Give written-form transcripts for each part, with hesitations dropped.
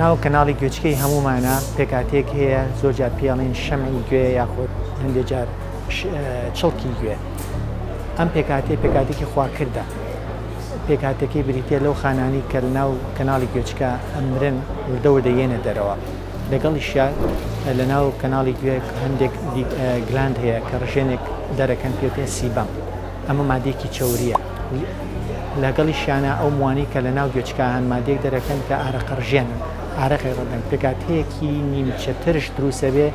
ناو کەناڵی گوێچکەی هەمومانە پێکاتێک هەیە زۆر جار پێڵێن شەمعی گوێ یاخود هەندێک جار چڵکی گوێ. ئەم پێکاتێکی خواکردە. پێکاتەکەی بریتێ لەو خانانی کە لەناو کەناڵی گوێچکە ئەمرن وردەوردەیەنە دەرەوە. لەگەڵیشیا لەناو کەناڵی گوێ هەندێک گلاند هەیە کە ڕژێنێک دەرەکەن پێ سیبەم. ئەمە مادێکی چەوریە. لەگەڵیشیانە ئەو موانی کە لەناو گوێچکە هەن مادێک دەرەکەن کە ئارەقەڕژێنن ئارەقی ڕەدەن پێکاتەیەکی نیمچەترش دروستە بێ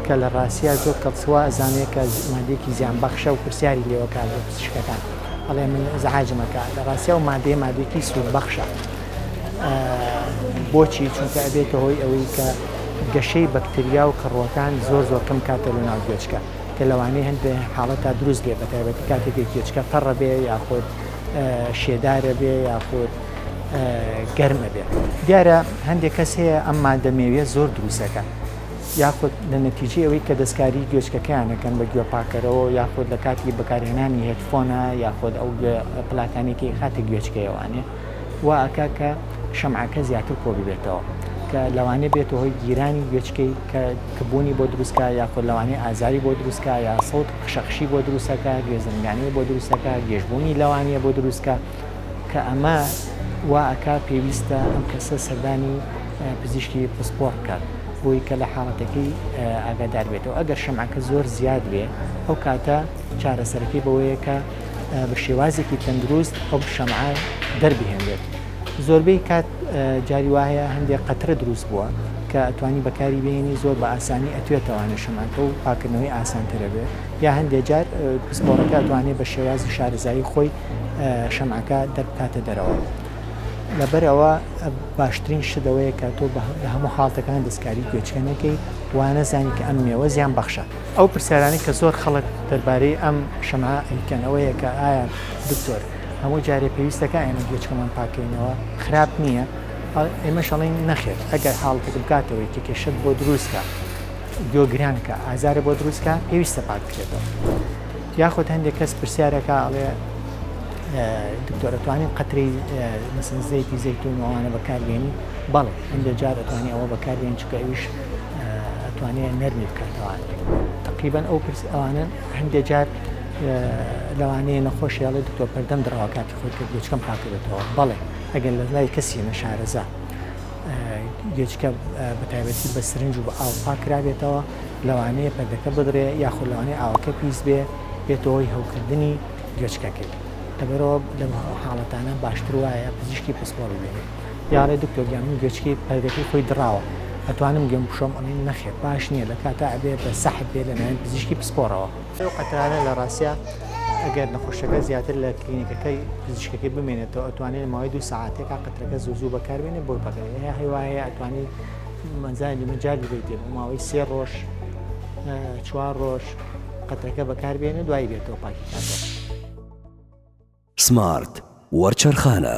کە لە ڕاستیە زۆر کەڵسووە ئەزانێت کە مادێکی زیانبەخشە و پرسیاری لێوەکە بۆ پزیشکەکان. ئەڵێ من زەحاجمەکە لە ڕاستیە و مادێکی سوودبەخشە. بۆچی چونکە ئەبێتە هۆی ئەوەی کە گەشەی بەکتریا و کڕۆکان زۆر کەم کاتە لەناو گوێچکە کە لەوانەیە هەندێک حاڵەتە دروست بێ بەتایبەتی کاتێکی گوێچکە پەڕە بێ یاخود شێدارە بێ یاخود گەرمە بێ. دیارە هەندێک کەس هەیە ئەم مادە مێویە زۆر دروستەکە یاخود لە نەتیجەی ئەوەی کە دەستکاری گوێچکەکەیانەکەن بە گوێپاکەرەوە یاخود لە کاتی بەکارهێنانی هێدفۆنە یاخود ئەو پلاکانێکی خاتە گوێچکەیەوانێ وا ئەکا کە شەمعەکە زیاتر کۆ ببێتەوە کە لەوانێ بێت هۆی گیرانی گوێچکەی کە بوونی بۆ دروستکە یاخود لەوانێ ئازاری بۆ دروستکە یا سەوت قشەقشی بۆ دروستەکە گوێزنگانی بۆ دروستەکە گێژبوونی لەوانەیە بۆ دروستکە کە ئەمە وا ئەکا پێویستە ئەم کەسە سەردانی پزیشکی پسپۆڕ بکات بۆی کە لە حاڵەتەکەی ئاگادار بێتەوە. ئەگەر شەمعەکە زۆر زیاد بێ ئەو کاتە چارەسەرەکەی بەوەیە کە بە شێوازێکی تەندروست ئەو شەمعە دەربهێنرێت. زۆربەی کات جاری وایە هەندێک قەترە دروست بووە کە ئەتوانی بەکاری بێنی زۆر بە ئاسانی ئەتوێتەوانە شەمعەکە و پاکردنەوەی ئاسانترە بێ یا هەندێک جار پسپۆڕەکە ئەتوانێت بە شێوازی شارەزایی خۆی شەمعەکە دەربکاتە دەرەوە. لەبەرەوە باشترین شتەوەیە کە تۆ لە هەموو حاڵەتەکان دەستکاری گوێچکەنەکەی وانەزانی کە ئەم مێوە زیان بەخشە. ئەو پرسیارانی کە زۆر خەڵک دەربارەی ئەم شەمعە ئەیکەنەوەیە کە ئایا دکتۆر هەموو جارێ پێویستەکە ئێمە گوێچکەمان پاکەینەوە خراپ نییە ئێمە شەڵین نەخێت ئەگەر حاڵەتێک بکاتەوەی کە کێشت بۆ دروستکە گوێگرانکە ئازارە بۆ دروستکە پێویستە پاک بکرێتەوە. یاخود هەندێک کەس پرسیارەکە ئەڵێ دکتۆر ئەتوانین قەتری مەسەن زەیتی زەیتون ئەوانە بەکاربێنی بەڵێ هەندێک جار ئەتوانێت ئەوە بەکاربێن چونکە ئەویش ئەتوانێت نەرمی بکاتەوە. تقریباً ئەوانە هەندێک جار لەوانەیە نەخۆشی هەڵێ دکتۆر پەردەم درەوە کاتی خۆی کە گوێچکەم پاکردێتەوە بەڵێ ئەگەر لە لای کەسی نەشارەزا گوێچکە بەتایبەتی بە سرنج و بە ئاو پاکرابێتەوە لەوانەیە پەردەکە بدرێ یاخود لەوانەیە ئاوەکە پیس بێ بێتەوەی هەوکردنی گوێچکەکەی. لەبەرەوە لەم حاڵەتانە باشتر وایە پزیشکی پسپۆڕ ببێنێت. یاڵێ دکتۆر گیان من گوێچکی پەردەکەی خۆی دراوە ئەتوانم گوێم بشۆم ئەڵێن نەخێت باش نییە لە کاتە ئەبێ بە سەحت بێ لەلایەن پزیشکی پسپۆڕەوە. ئەو قەترانە لە ڕاستیە ئەگەر نەخۆشەکە زیاتر لە کلینیکەکەی پزیشکەکەی بمێنێتەوە ئەتوانێت ماوەی 2 ساعاتێکا قەترەکە زوو بەکاربێنێت بۆ پەکەوێت هەیە هیوایە ئەتوانێت مەنزانی مەجای بێت ماوەی 3 ڕۆژ 4 ڕۆژ قەترەکە بەکاربێنێت دوای بێتەوە پاکی کاتەوە. سمارت وەرچەرخانە